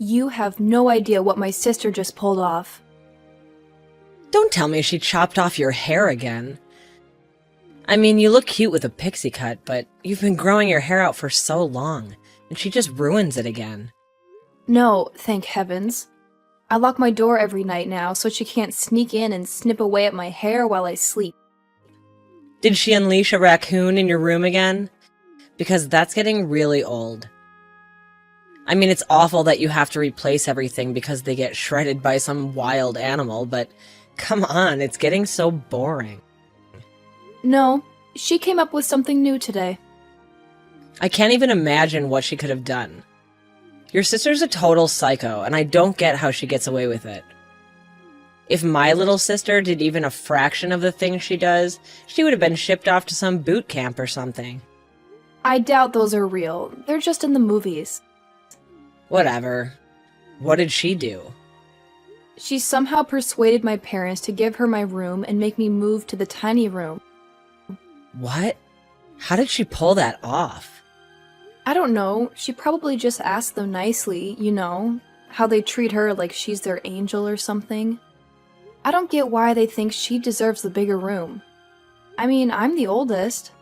You have no idea what my sister just pulled off. Don't tell me she chopped off your hair again. I mean, you look cute with a pixie cut, but you've been growing your hair out for so long, and she just ruins it again. No, thank heavens. I lock my door every night now so she can't sneak in and snip away at my hair while I sleep. Did she unleash a raccoon in your room again? Because that's getting really old. I mean, it's awful that you have to replace everything because they get shredded by some wild animal, but come on, it's getting so boring. No, she came up with something new today. I can't even imagine what she could have done. Your sister's a total psycho, and I don't get how she gets away with it. If my little sister did even a fraction of the things she does, she would have been shipped off to some boot camp or something. I doubt those are real. They're just in the movies. Whatever. What did she do? She somehow persuaded my parents to give her my room and make me move to the tiny room. What? How did she pull that off? I don't know, she probably just asked them nicely, you know, how they treat her like she's their angel or something. I don't get why they think she deserves the bigger room. I mean, I'm the oldest.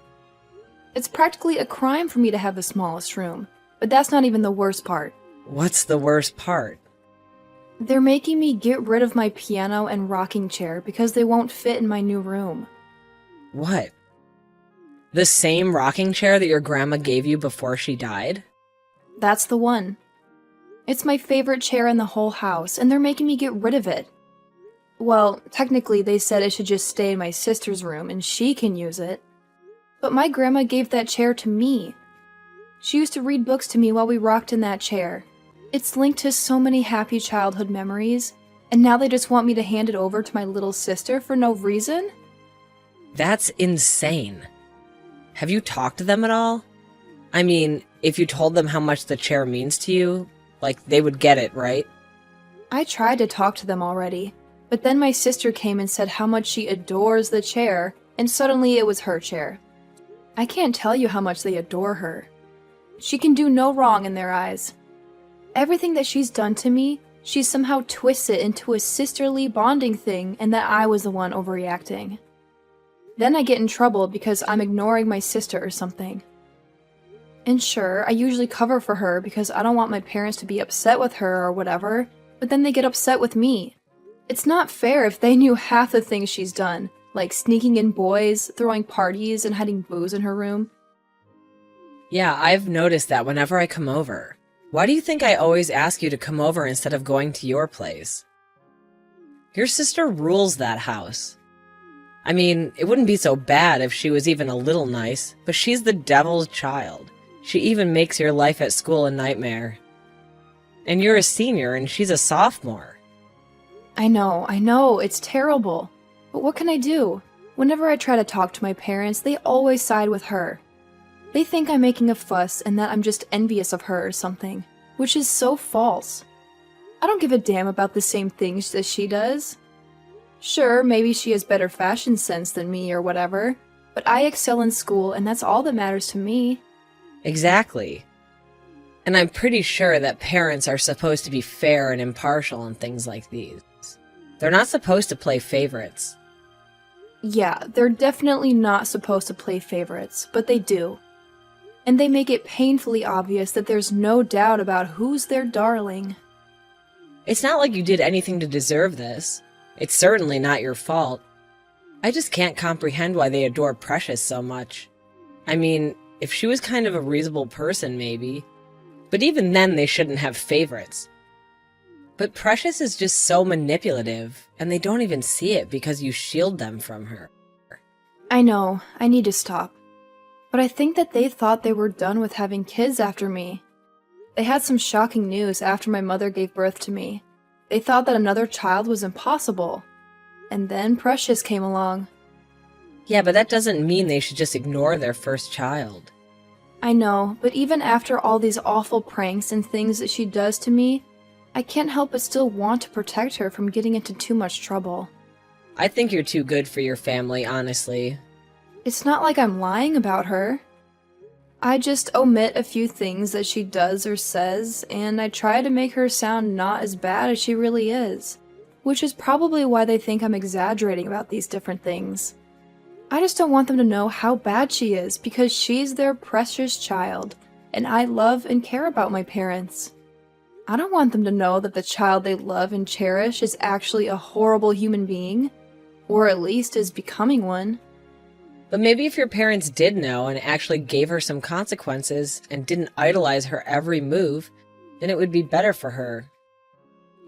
It's practically a crime for me to have the smallest room, but that's not even the worst part. What's the worst part? They're making me get rid of my piano and rocking chair because they won't fit in my new room. What? The same rocking chair that your grandma gave you before she died? That's the one. It's my favorite chair in the whole house, and they're making me get rid of it. Well, technically they said it should just stay in my sister's room and she can use it. But my grandma gave that chair to me. She used to read books to me while we rocked in that chair. It's linked to so many happy childhood memories, and now they just want me to hand it over to my little sister for no reason? That's insane. Have you talked to them at all? I mean, if you told them how much the chair means to you, like, they would get it, right? I tried to talk to them already, but then my sister came and said how much she adores the chair, and suddenly it was her chair. I can't tell you how much they adore her. She can do no wrong in their eyes. Everything that she's done to me, she somehow twists it into a sisterly bonding thing and that I was the one overreacting. Then I get in trouble because I'm ignoring my sister or something. And sure, I usually cover for her because I don't want my parents to be upset with her or whatever, but then they get upset with me. It's not fair if they knew half the things she's done, like sneaking in boys, throwing parties, and hiding booze in her room. Yeah, I've noticed that whenever I come over. Why do you think I always ask you to come over instead of going to your place? Your sister rules that house. I mean, it wouldn't be so bad if she was even a little nice, but she's the devil's child. She even makes your life at school a nightmare. And you're a senior and she's a sophomore. I know, it's terrible. But what can I do? Whenever I try to talk to my parents, they always side with her. They think I'm making a fuss and that I'm just envious of her or something, which is so false. I don't give a damn about the same things that she does. Sure, maybe she has better fashion sense than me or whatever, but I excel in school and that's all that matters to me. Exactly. And I'm pretty sure that parents are supposed to be fair and impartial in things like these. They're not supposed to play favorites. Yeah, they're definitely not supposed to play favorites, but they do. And they make it painfully obvious that there's no doubt about who's their darling. It's not like you did anything to deserve this. It's certainly not your fault. I just can't comprehend why they adore Precious so much. I mean, if she was kind of a reasonable person, maybe. But even then, they shouldn't have favorites. But Precious is just so manipulative, and they don't even see it because you shield them from her. I know, I need to stop. But I think that they thought they were done with having kids after me. They had some shocking news after my mother gave birth to me. They thought that another child was impossible. And then Precious came along. Yeah, but that doesn't mean they should just ignore their first child. I know, but even after all these awful pranks and things that she does to me, I can't help but still want to protect her from getting into too much trouble. I think you're too good for your family, honestly. It's not like I'm lying about her. I just omit a few things that she does or says, and I try to make her sound not as bad as she really is, which is probably why they think I'm exaggerating about these different things. I just don't want them to know how bad she is because she's their precious child, and I love and care about my parents. I don't want them to know that the child they love and cherish is actually a horrible human being, or at least is becoming one. But maybe if your parents did know and actually gave her some consequences and didn't idolize her every move, then it would be better for her.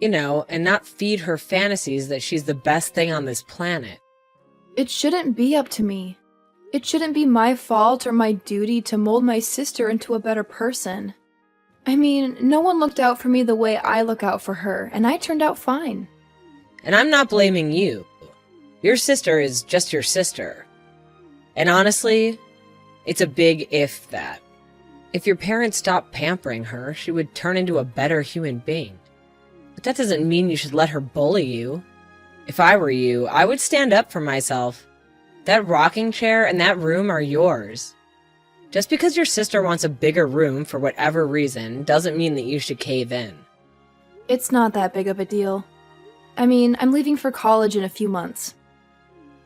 You know, and not feed her fantasies that she's the best thing on this planet. It shouldn't be up to me. It shouldn't be my fault or my duty to mold my sister into a better person. I mean, no one looked out for me the way I look out for her, and I turned out fine. And I'm not blaming you. Your sister is just your sister. And honestly, it's a big if that. If your parents stopped pampering her, she would turn into a better human being. But that doesn't mean you should let her bully you. If I were you, I would stand up for myself. That rocking chair and that room are yours. Just because your sister wants a bigger room for whatever reason doesn't mean that you should cave in. It's not that big of a deal. I mean, I'm leaving for college in a few months.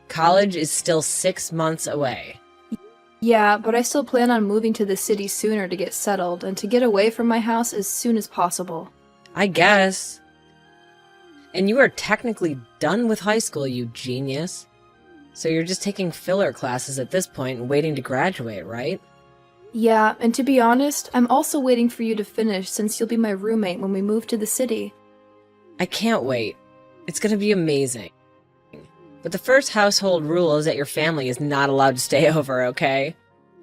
College is still 6 months away. Yeah, but I still plan on moving to the city sooner to get settled and to get away from my house as soon as possible. I guess. And you are technically done with high school, you genius. So you're just taking filler classes at this point and waiting to graduate, right? Yeah, and to be honest, I'm also waiting for you to finish since you'll be my roommate when we move to the city. I can't wait. It's gonna be amazing. But the first household rule is that your family is not allowed to stay over, okay?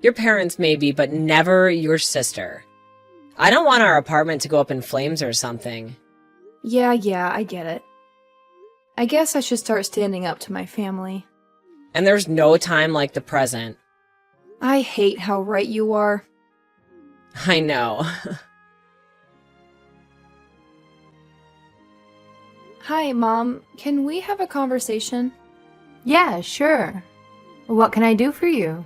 Your parents maybe, but never your sister. I don't want our apartment to go up in flames or something. Yeah, I get it. I guess I should start standing up to my family. And there's no time like the present. I hate how right you are. I know. Hi, Mom. Can we have a conversation? Yeah, sure. What can I do for you?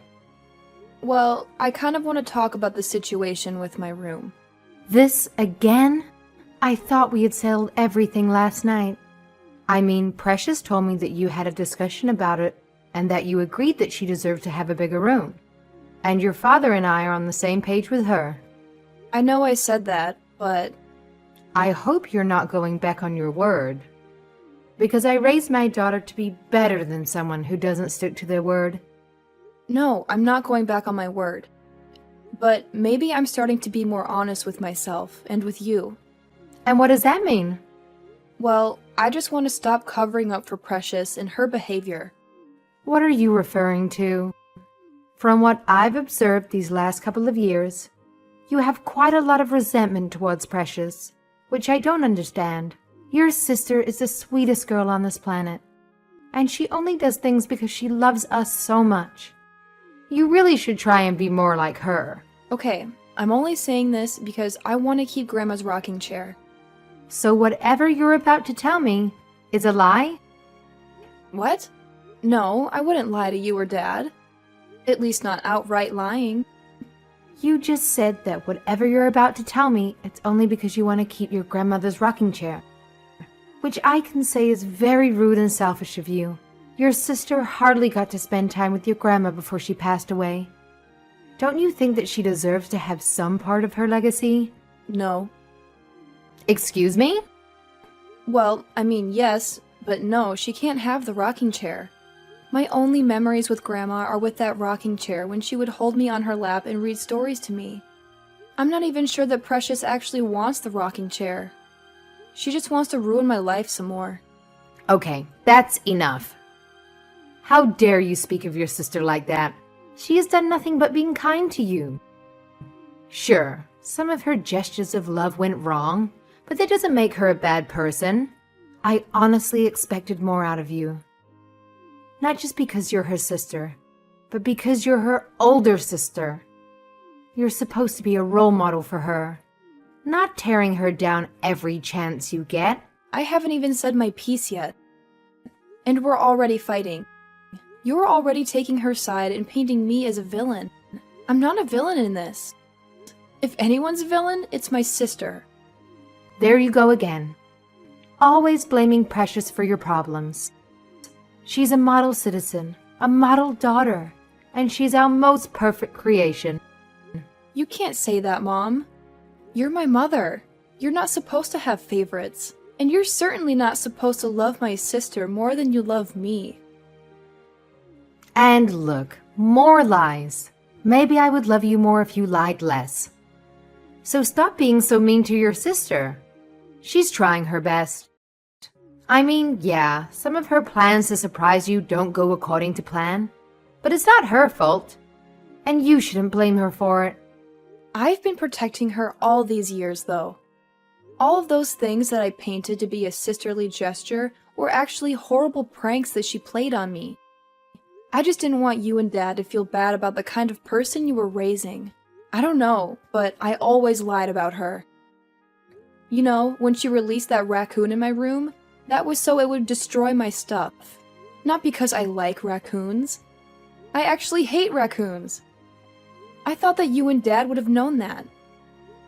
Well, I kind of want to talk about the situation with my room. This again? I thought we had settled everything last night. I mean, Precious told me that you had a discussion about it and that you agreed that she deserved to have a bigger room. And your father and I are on the same page with her. I know I said that, but I hope you're not going back on your word. Because I raised my daughter to be better than someone who doesn't stick to their word. no, I'm not going back on my word. But maybe I'm starting to be more honest with myself and with you. And what does that mean? Well, I just want to stop covering up for Precious and her behavior. What are you referring to? From what I've observed these last couple of years, you have quite a lot of resentment towards Precious, which I don't understand. Your sister is the sweetest girl on this planet, and she only does things because she loves us so much. You really should try and be more like her. Okay, I'm only saying this because I want to keep Grandma's rocking chair. So whatever you're about to tell me is a lie? What? No, I wouldn't lie to you or Dad. At least not outright lying. You just said that whatever you're about to tell me, it's only because you want to keep your grandmother's rocking chair. Which I can say is very rude and selfish of you. Your sister hardly got to spend time with your grandma before she passed away. Don't you think that she deserves to have some part of her legacy? No. Excuse me? Well, I mean, yes, but no, she can't have the rocking chair. My only memories with Grandma are with that rocking chair when she would hold me on her lap and read stories to me. I'm not even sure that Precious actually wants the rocking chair. She just wants to ruin my life some more. Okay, that's enough. How dare you speak of your sister like that? She has done nothing but being kind to you. Sure, some of her gestures of love went wrong, but that doesn't make her a bad person. I honestly expected more out of you. Not just because you're her sister, but because you're her older sister. You're supposed to be a role model for her, not tearing her down every chance you get. I haven't even said my piece yet. And we're already fighting. You're already taking her side and painting me as a villain. I'm not a villain in this. If anyone's a villain, it's my sister. There you go again. Always blaming Precious for your problems. She's a model citizen, a model daughter, and she's our most perfect creation. You can't say that, Mom. You're my mother. You're not supposed to have favorites. And you're certainly not supposed to love my sister more than you love me. And look, more lies. Maybe I would love you more if you lied less. So stop being so mean to your sister. She's trying her best. I mean, yeah, some of her plans to surprise you don't go according to plan. But it's not her fault. And you shouldn't blame her for it. I've been protecting her all these years, though. All of those things that I painted to be a sisterly gesture were actually horrible pranks that she played on me. I just didn't want you and Dad to feel bad about the kind of person you were raising. I don't know, but I always lied about her. You know, when she released that raccoon in my room, that was so it would destroy my stuff. Not because I like raccoons. I actually hate raccoons. I thought that you and Dad would have known that.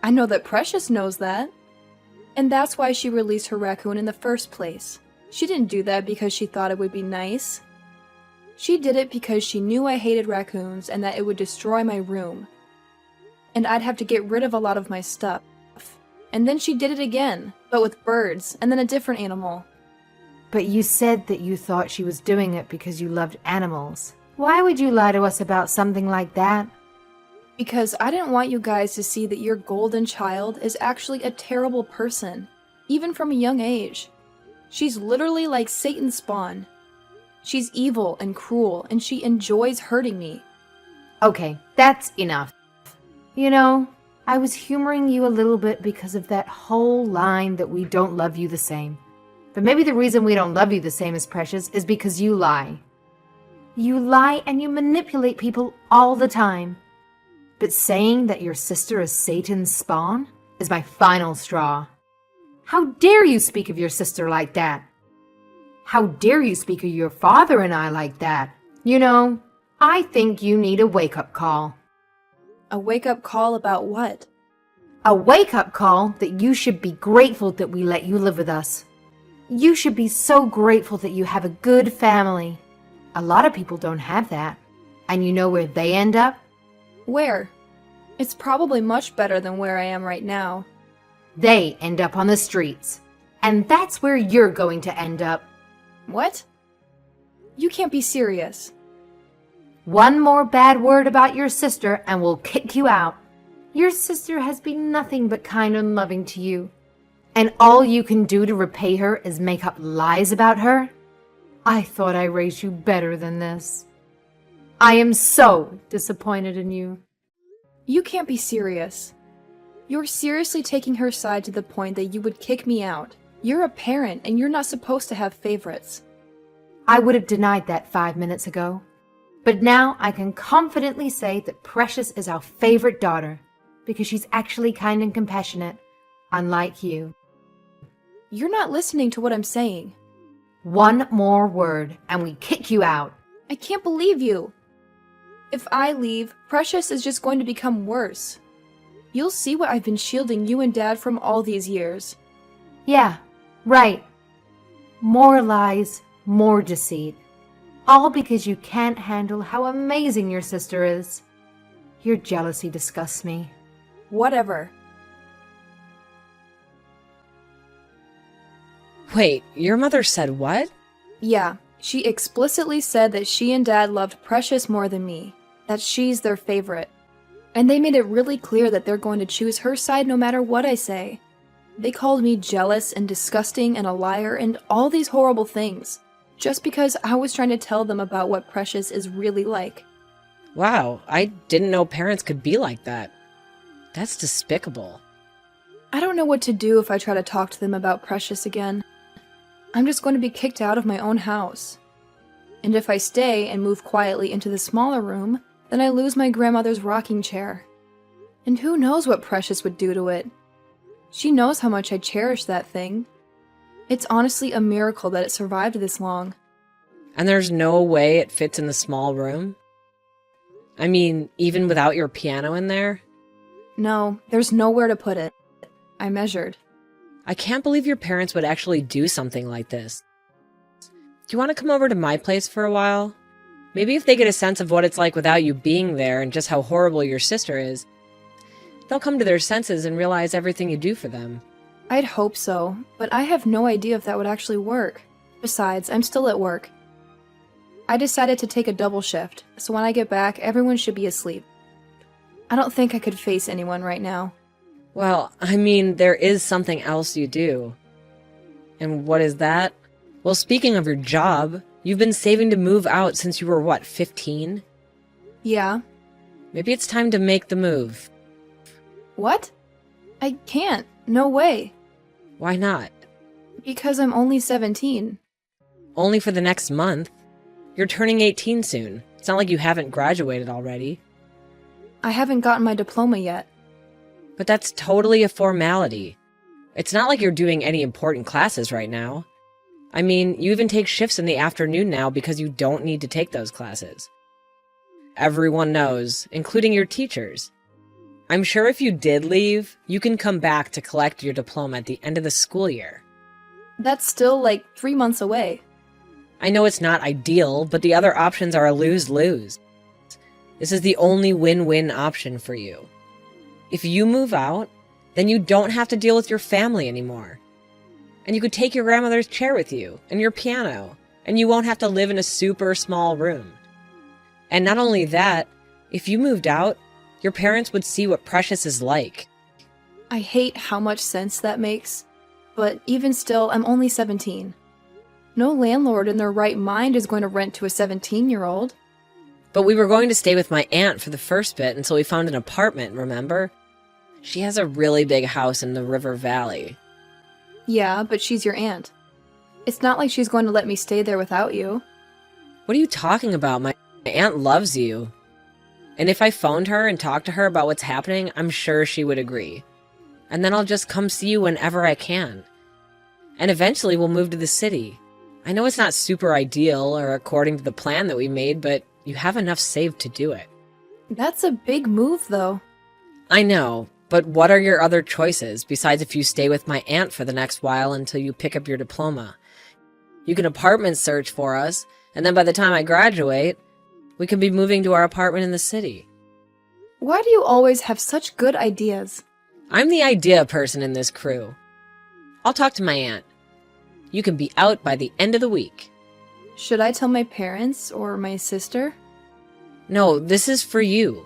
I know that Precious knows that. And that's why she released her raccoon in the first place. She didn't do that because she thought it would be nice. She did it because she knew I hated raccoons and that it would destroy my room. And I'd have to get rid of a lot of my stuff. And then she did it again, but with birds, and then a different animal. But you said that you thought she was doing it because you loved animals. Why would you lie to us about something like that? Because I didn't want you guys to see that your golden child is actually a terrible person, even from a young age. She's literally like Satan's spawn. She's evil and cruel, and she enjoys hurting me. Okay, that's enough. You know, I was humoring you a little bit because of that whole line that we don't love you the same. But maybe the reason we don't love you the same as Precious is because you lie. You lie and you manipulate people all the time. But saying that your sister is Satan's spawn is my final straw. How dare you speak of your sister like that? How dare you speak of your father and I like that? You know, I think you need a wake-up call. A wake-up call about what? A wake-up call that you should be grateful that we let you live with us. You should be so grateful that you have a good family. A lot of people don't have that. And you know where they end up? Where? It's probably much better than where I am right now. They end up on the streets. And that's where you're going to end up. What? You can't be serious. One more bad word about your sister and we'll kick you out. Your sister has been nothing but kind and loving to you. And all you can do to repay her is make up lies about her? I thought I raised you better than this. I am so disappointed in you. You can't be serious. You're seriously taking her side to the point that you would kick me out. You're a parent and you're not supposed to have favorites. I would have denied that 5 minutes ago. But now I can confidently say that Precious is our favorite daughter because she's actually kind and compassionate, unlike you. You're not listening to what I'm saying. One more word and we kick you out. I can't believe you. If I leave, Precious is just going to become worse. You'll see what I've been shielding you and Dad from all these years. Yeah, right. More lies, more deceit. All because you can't handle how amazing your sister is. Your jealousy disgusts me. Whatever. Wait, your mother said what? Yeah, she explicitly said that she and Dad loved Precious more than me. That she's their favorite. And they made it really clear that they're going to choose her side no matter what I say. They called me jealous and disgusting and a liar and all these horrible things, just because I was trying to tell them about what Precious is really like. Wow, I didn't know parents could be like that. That's despicable. I don't know what to do if I try to talk to them about Precious again. I'm just going to be kicked out of my own house. And if I stay and move quietly into the smaller room, then I lose my grandmother's rocking chair. And who knows what Precious would do to it? She knows how much I cherish that thing. It's honestly a miracle that it survived this long. And there's no way it fits in the small room? I mean, even without your piano in there? No, there's nowhere to put it. I measured. I can't believe your parents would actually do something like this. Do you want to come over to my place for a while? Maybe if they get a sense of what it's like without you being there and just how horrible your sister is, they'll come to their senses and realize everything you do for them. I'd hope so, but I have no idea if that would actually work. Besides, I'm still at work. I decided to take a double shift, so when I get back, everyone should be asleep. I don't think I could face anyone right now. Well, I mean, there is something else you do. And what is that? Well, speaking of your job, you've been saving to move out since you were, what, 15? Yeah. Maybe it's time to make the move. What? I can't. No way. Why not? Because I'm only 17. Only for the next month. You're turning 18 soon. It's not like you haven't graduated already. I haven't gotten my diploma yet. But that's totally a formality. It's not like you're doing any important classes right now. I mean, you even take shifts in the afternoon now because you don't need to take those classes. Everyone knows, including your teachers. I'm sure if you did leave, you can come back to collect your diploma at the end of the school year. That's still like 3 months away. I know it's not ideal, but the other options are a lose-lose. This is the only win-win option for you. If you move out, then you don't have to deal with your family anymore. And you could take your grandmother's chair with you, and your piano, and you won't have to live in a super small room. And not only that, if you moved out, your parents would see what Precious is like. I hate how much sense that makes. But even still, I'm only 17. No landlord in their right mind is going to rent to a 17-year-old. But we were going to stay with my aunt for the first bit until we found an apartment, remember? She has a really big house in the River Valley. Yeah, but she's your aunt. It's not like she's going to let me stay there without you. What are you talking about? My aunt loves you. And if I phoned her and talked to her about what's happening, I'm sure she would agree. And then I'll just come see you whenever I can. And eventually we'll move to the city. I know it's not super ideal or according to the plan that we made, but you have enough saved to do it. That's a big move, though. I know, but what are your other choices, besides if you stay with my aunt for the next while until you pick up your diploma? You can apartment search for us, and then by the time I graduate, we can be moving to our apartment in the city. Why do you always have such good ideas? I'm the idea person in this crew. I'll talk to my aunt. You can be out by the end of the week. Should I tell my parents or my sister? No, this is for you.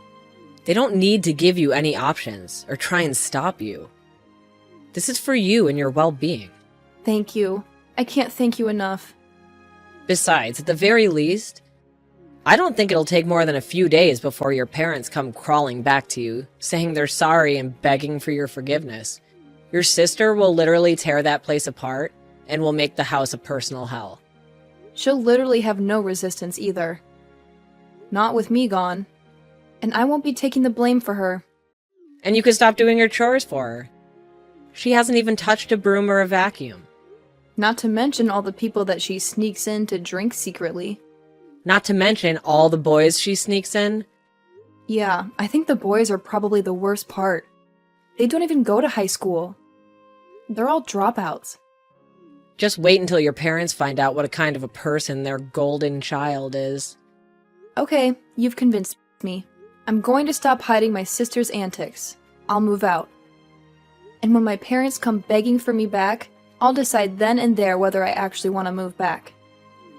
They don't need to give you any options or try and stop you. This is for you and your well-being. Thank you. I can't thank you enough. Besides, at the very least, I don't think it'll take more than a few days before your parents come crawling back to you, saying they're sorry and begging for your forgiveness. Your sister will literally tear that place apart and will make the house a personal hell. She'll literally have no resistance either. Not with me gone. And I won't be taking the blame for her. And you can stop doing your chores for her. She hasn't even touched a broom or a vacuum. Not to mention all the people that she sneaks in to drink secretly. Not to mention all the boys she sneaks in. Yeah, I think the boys are probably the worst part. They don't even go to high school. They're all dropouts. Just wait until your parents find out what a kind of a person their golden child is. Okay, you've convinced me. I'm going to stop hiding my sister's antics. I'll move out. And when my parents come begging for me back, I'll decide then and there whether I actually want to move back.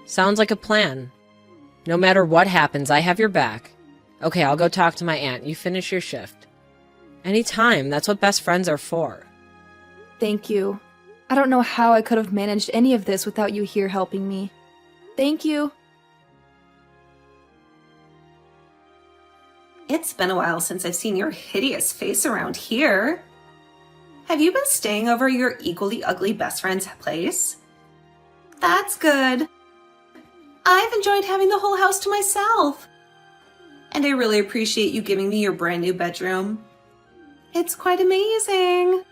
Sounds like a plan. No matter what happens, I have your back. Okay, I'll go talk to my aunt. You finish your shift. Anytime, that's what best friends are for. Thank you. I don't know how I could have managed any of this without you here helping me. Thank you. It's been a while since I've seen your hideous face around here. Have you been staying over at your equally ugly best friend's place? That's good. I've enjoyed having the whole house to myself. And I really appreciate you giving me your brand new bedroom. It's quite amazing.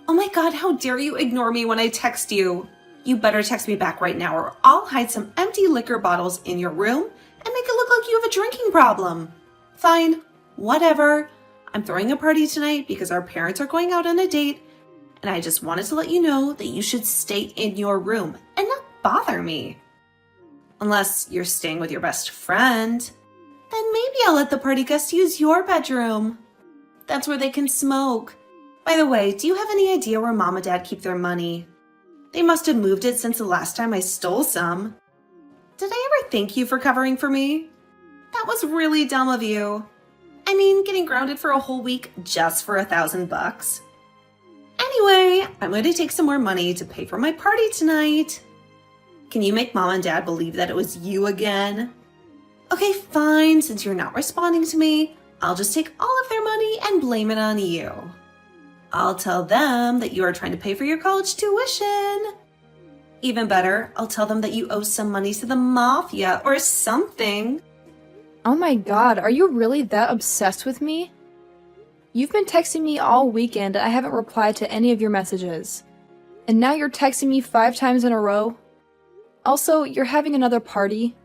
Oh my god, how dare you ignore me when I text you? You better text me back right now or I'll hide some empty liquor bottles in your room and make it look like you have a drinking problem. Fine, whatever. I'm throwing a party tonight because our parents are going out on a date, and I just wanted to let you know that you should stay in your room and not bother me. Unless you're staying with your best friend, then maybe I'll let the party guests use your bedroom. That's where they can smoke. By the way, do you have any idea where Mom and Dad keep their money? They must have moved it since the last time I stole some. Did I ever thank you for covering for me? That was really dumb of you. I mean, getting grounded for a whole week just for $1,000. Anyway, I'm going to take some more money to pay for my party tonight. Can you make Mom and Dad believe that it was you again? Okay, fine. Since you're not responding to me, I'll just take all of their money and blame it on you. I'll tell them that you are trying to pay for your college tuition. Even better, I'll tell them that you owe some money to the mafia or something. Oh my god, are you really that obsessed with me? You've been texting me all weekend and I haven't replied to any of your messages. And now you're texting me 5 times in a row? Also, you're having another party?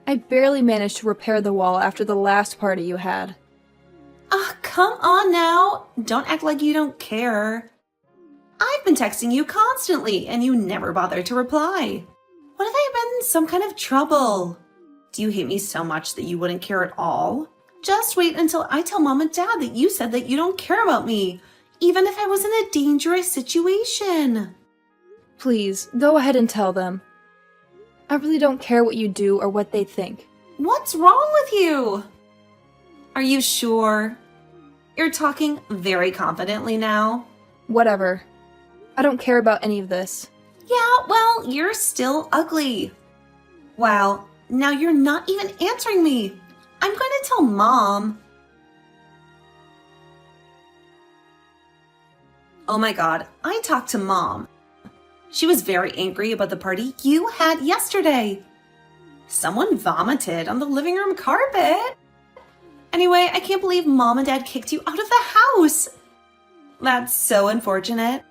I barely managed to repair the wall after the last party you had. Come on now. Don't act like you don't care. I've been texting you constantly and you never bother to reply. What if I been in some kind of trouble? Do you hate me so much that you wouldn't care at all? Just wait until I tell Mom and Dad that you said that you don't care about me, even if I was in a dangerous situation. Please, go ahead and tell them. I really don't care what you do or what they think. What's wrong with you? Are you sure? You're talking very confidently now. Whatever. I don't care about any of this. Yeah, well, you're still ugly. Wow, now you're not even answering me. I'm going to tell Mom. Oh my god, I talked to Mom. She was very angry about the party you had yesterday. Someone vomited on the living room carpet. Anyway, I can't believe Mom and Dad kicked you out of the house. That's so unfortunate.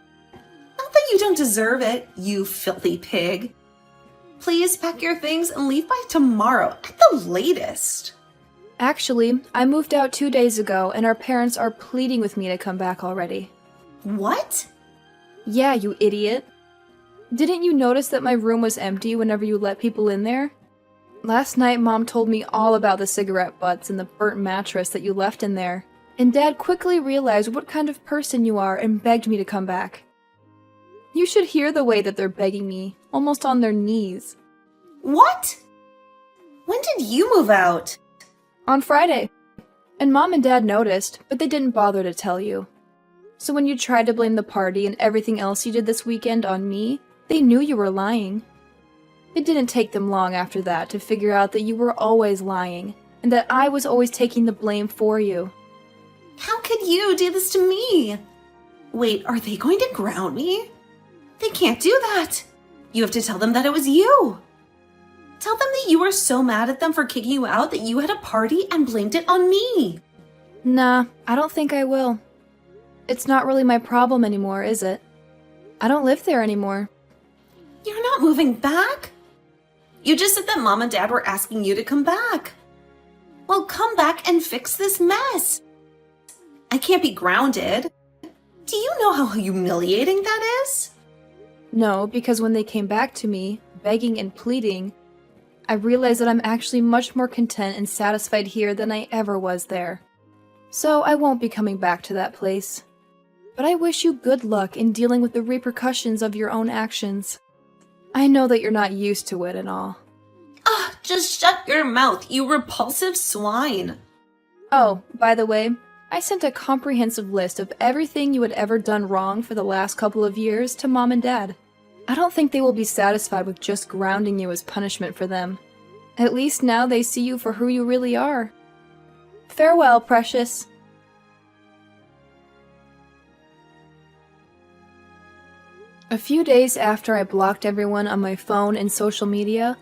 Not that you don't deserve it, you filthy pig. Please pack your things and leave by tomorrow at the latest. Actually, I moved out 2 days ago and our parents are pleading with me to come back already. What? Yeah, you idiot. Didn't you notice that my room was empty whenever you let people in there? Last night, Mom told me all about the cigarette butts and the burnt mattress that you left in there, and Dad quickly realized what kind of person you are and begged me to come back. You should hear the way that they're begging me, almost on their knees. What? When did you move out? On Friday. And Mom and Dad noticed, but they didn't bother to tell you. So when you tried to blame the party and everything else you did this weekend on me, they knew you were lying. It didn't take them long after that to figure out that you were always lying, and that I was always taking the blame for you. How could you do this to me? Wait, are they going to ground me? They can't do that. You have to tell them that it was you. Tell them that you were so mad at them for kicking you out that you had a party and blamed it on me. Nah, I don't think I will. It's not really my problem anymore, is it? I don't live there anymore. You're not moving back? You just said that Mom and Dad were asking you to come back. Well, come back and fix this mess. I can't be grounded. Do you know how humiliating that is? No, because when they came back to me, begging and pleading, I realized that I'm actually much more content and satisfied here than I ever was there. So I won't be coming back to that place. But I wish you good luck in dealing with the repercussions of your own actions. I know that you're not used to it and all. Just shut your mouth, you repulsive swine. Oh, by the way, I sent a comprehensive list of everything you had ever done wrong for the last couple of years to Mom and Dad. I don't think they will be satisfied with just grounding you as punishment for them. At least now they see you for who you really are. Farewell, precious. A few days after I blocked everyone on my phone and social media,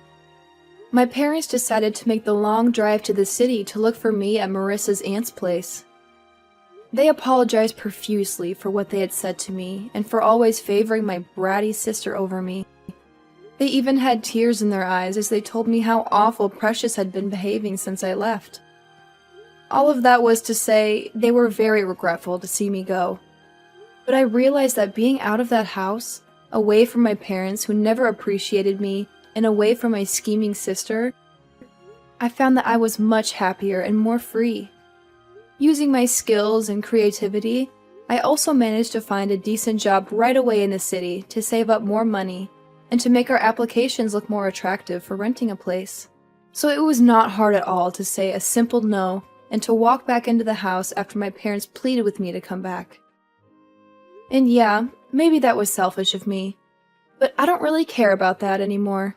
my parents decided to make the long drive to the city to look for me at Marissa's aunt's place. They apologized profusely for what they had said to me and for always favoring my bratty sister over me. They even had tears in their eyes as they told me how awful Precious had been behaving since I left. All of that was to say, they were very regretful to see me go. But I realized that being out of that house, away from my parents who never appreciated me, and away from my scheming sister, I found that I was much happier and more free. Using my skills and creativity, I also managed to find a decent job right away in the city to save up more money and to make our applications look more attractive for renting a place. So it was not hard at all to say a simple no and to walk back into the house after my parents pleaded with me to come back. And yeah, maybe that was selfish of me, but I don't really care about that anymore.